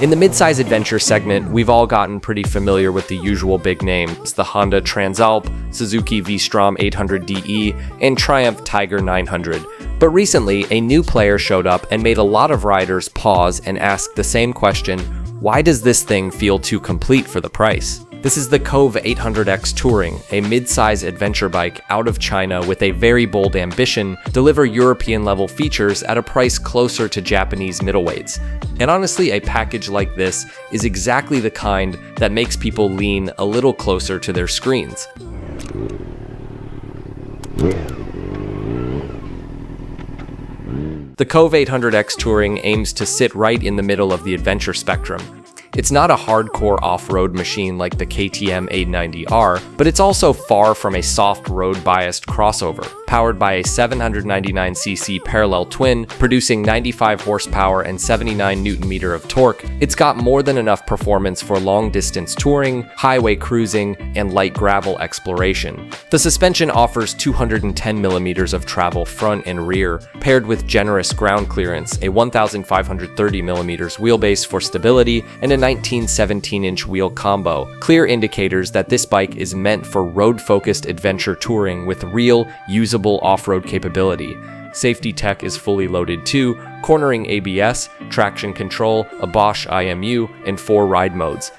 In the midsize adventure segment, we've all gotten pretty familiar with the usual big names, the Honda Transalp, Suzuki V-Strom 800DE, and Triumph Tiger 900. But recently, a new player showed up and made a lot of riders pause and ask the same question: why does this thing feel too complete for the price? This is the Kove 800X Touring, a mid-size adventure bike out of China with a very bold ambition to deliver European-level features at a price closer to Japanese middleweights. And honestly, a package like this is exactly the kind that makes people lean a little closer to their screens. The Kove 800X Touring aims to sit right in the middle of the adventure spectrum. It's not a hardcore off-road machine like the KTM 890R, but it's also far from a soft road-biased crossover. Powered by a 799cc parallel twin, producing 95 horsepower and 79 Nm of torque, it's got more than enough performance for long-distance touring, highway cruising, and light gravel exploration. The suspension offers 210mm of travel front and rear, paired with generous ground clearance, a 1,530mm wheelbase for stability, and a 19-17-inch wheel combo, clear indicators that this bike is meant for road-focused adventure touring with real, usable off-road capability. Safety tech is fully loaded too, cornering ABS, traction control, a Bosch IMU, and 4 ride modes.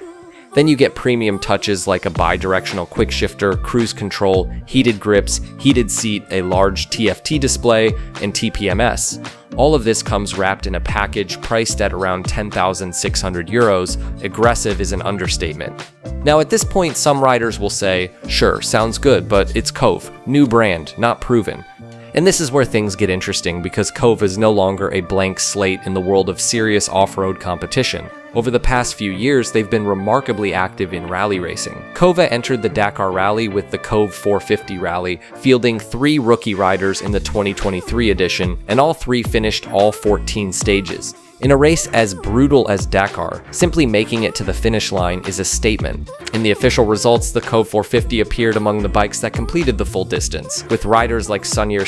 Then you get premium touches like a bi-directional quick shifter, cruise control, heated grips, heated seat, a large TFT display, and TPMS. All of this comes wrapped in a package priced at around 10,600 euros. Aggressive is an understatement. Now at this point, some riders will say, sure, sounds good, but it's Kove, new brand, not proven. And this is where things get interesting because Kove is no longer a blank slate in the world of serious off-road competition. Over the past few years, they've been remarkably active in rally racing. Kove entered the Dakar Rally with the Kove 450 Rally, fielding 3 rookie riders in the 2023 edition, and all 3 finished all 14 stages. In a race as brutal as Dakar, simply making it to the finish line is a statement. In the official results, the Kove 450 appeared among the bikes that completed the full distance, with riders like Sunyer,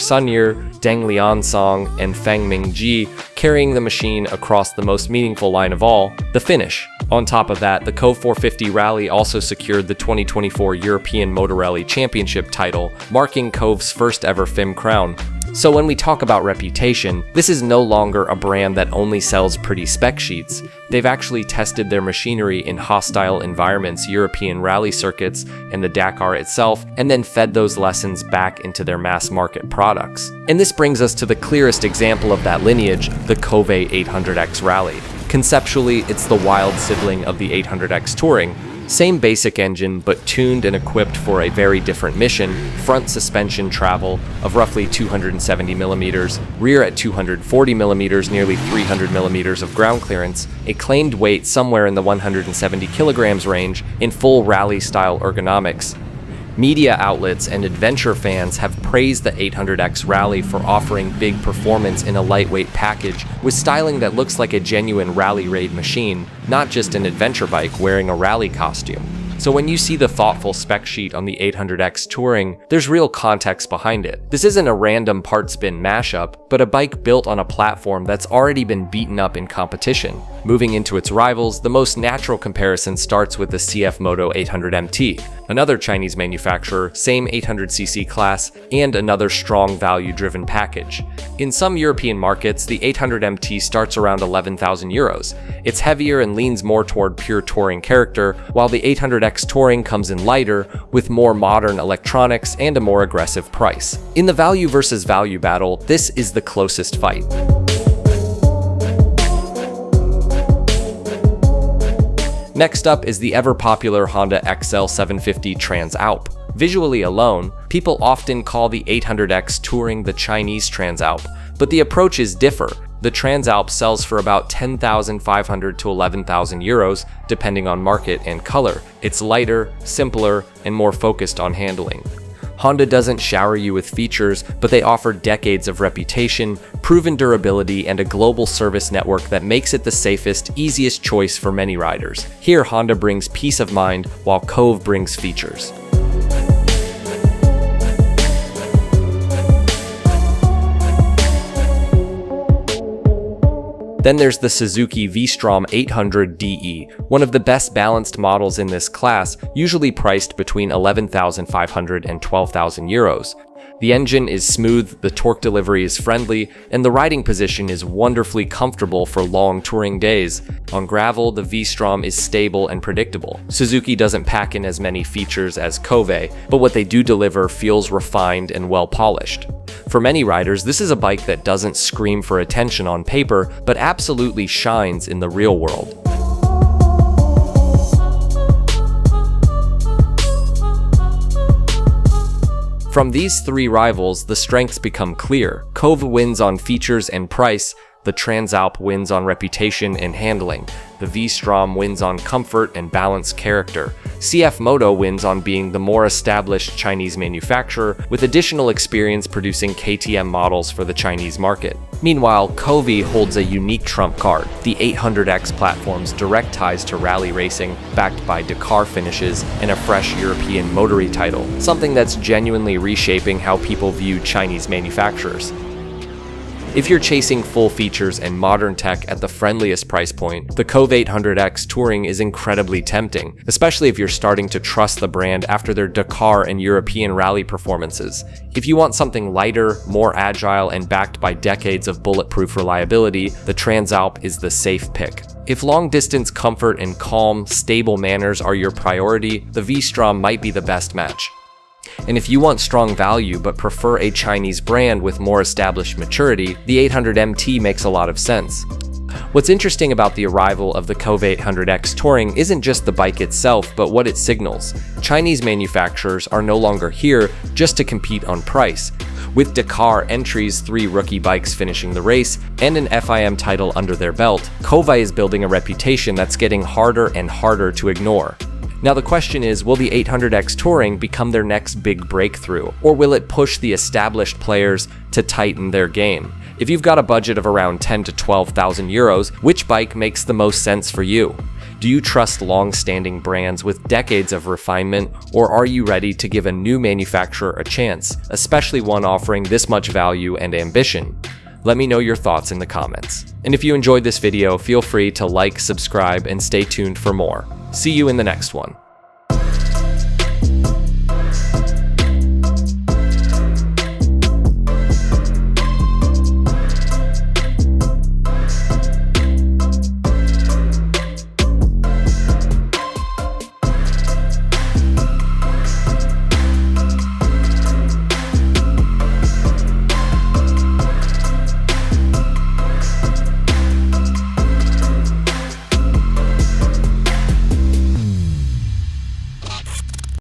Deng Liansong, and Fang Mingji carrying the machine across the most meaningful line of all, the finish. On top of that, the Kove 450 Rally also secured the 2024 European Motor Rally Championship title, marking Kove's first ever FIM crown. So when we talk about reputation, this is no longer a brand that only sells pretty spec sheets. They've actually tested their machinery in hostile environments, European rally circuits, and the Dakar itself, and then fed those lessons back into their mass market products. And this brings us to the clearest example of that lineage, the Kove 800X Rally. Conceptually, it's the wild sibling of the 800X Touring. Same basic engine, but tuned and equipped for a very different mission: front suspension travel of roughly 270mm, rear at 240mm, nearly 300mm of ground clearance, a claimed weight somewhere in the 170 kilograms range, in full rally-style ergonomics. Media outlets and adventure fans have praised the 800X Rally for offering big performance in a lightweight package with styling that looks like a genuine rally raid machine, not just an adventure bike wearing a rally costume. So when you see the thoughtful spec sheet on the 800X Touring, there's real context behind it. This isn't a random parts bin mashup, but a bike built on a platform that's already been beaten up in competition. Moving into its rivals, the most natural comparison starts with the CFMoto 800MT, another Chinese manufacturer, same 800cc class, and another strong value-driven package. In some European markets, the 800MT starts around 11,000 euros. It's heavier and leans more toward pure touring character, while the 800X Touring comes in lighter, with more modern electronics and a more aggressive price. In the value versus value battle, this is the closest fight. Next up is the ever-popular Honda XL750 Transalp. Visually alone, people often call the 800X Touring the Chinese Transalp, but the approaches differ. The Transalp sells for about 10,500 to 11,000 euros, depending on market and color. It's lighter, simpler, and more focused on handling. Honda doesn't shower you with features, but they offer decades of reputation, proven durability, and a global service network that makes it the safest, easiest choice for many riders. Here, Honda brings peace of mind, while Kove brings features. Then there's the Suzuki V-Strom 800DE, one of the best balanced models in this class, usually priced between 11,500 and 12,000 euros. The engine is smooth, the torque delivery is friendly, and the riding position is wonderfully comfortable for long touring days. On gravel, the V-Strom is stable and predictable. Suzuki doesn't pack in as many features as Kove, but what they do deliver feels refined and well polished. For many riders, this is a bike that doesn't scream for attention on paper, but absolutely shines in the real world. From these three rivals, the strengths become clear. Kove wins on features and price, the Transalp wins on reputation and handling, the V-Strom wins on comfort and balanced character, CFMoto wins on being the more established Chinese manufacturer with additional experience producing KTM models for the Chinese market. Meanwhile, Kove holds a unique trump card, the 800X platform's direct ties to rally racing, backed by Dakar finishes and a fresh European motory title, something that's genuinely reshaping how people view Chinese manufacturers. If you're chasing full features and modern tech at the friendliest price point, the Kove 800X Touring is incredibly tempting, especially if you're starting to trust the brand after their Dakar and European rally performances. If you want something lighter, more agile, and backed by decades of bulletproof reliability, the Transalp is the safe pick. If long-distance comfort and calm, stable manners are your priority, the V-Strom might be the best match. And if you want strong value but prefer a Chinese brand with more established maturity, the 800MT makes a lot of sense. What's interesting about the arrival of the Kove 800X Touring isn't just the bike itself, but what it signals. Chinese manufacturers are no longer here just to compete on price. With Dakar entries, 3 rookie bikes finishing the race, and an FIM title under their belt, Kove is building a reputation that's getting harder and harder to ignore. Now the question is, will the 800X Touring become their next big breakthrough, or will it push the established players to tighten their game? If you've got a budget of around 10 to 12,000 euros, which bike makes the most sense for you? Do you trust long-standing brands with decades of refinement, or are you ready to give a new manufacturer a chance, especially one offering this much value and ambition? Let me know your thoughts in the comments. And if you enjoyed this video, feel free to like, subscribe, and stay tuned for more. See you in the next one.